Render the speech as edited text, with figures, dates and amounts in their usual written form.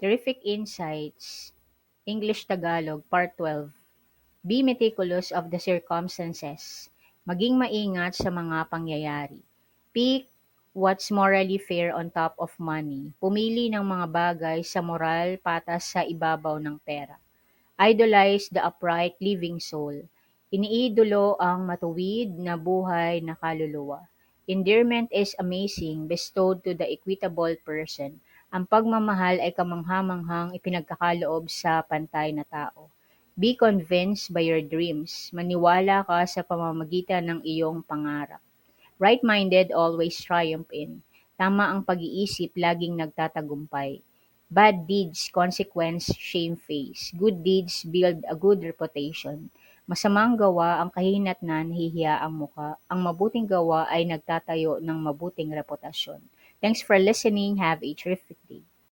Terrific Insights, English Tagalog, Part 12. Be meticulous of the circumstances. Maging maingat sa mga pangyayari. Pick what's morally fair on top of money. Pumili ng mga bagay sa moral patas sa ibabaw ng pera. Idolize the upright living soul. Iniidolo ang matuwid na buhay na kaluluwa. Endearment is amazing, bestowed to the equitable person. Ang pagmamahal ay kamangha-manghang ipinagkakaloob sa pantay na tao. Be convinced by your dreams. Maniwala ka sa pamamagitan ng iyong pangarap. Right-minded always triumph in. Tama ang pag-iisip, laging nagtatagumpay. Bad deeds, consequence, shame face. Good deeds build a good reputation. Masamang gawa ang kahinatnan, nahihiya ang muka. Ang mabuting gawa ay nagtatayo ng mabuting reputasyon. Thanks for listening. Have a terrific day.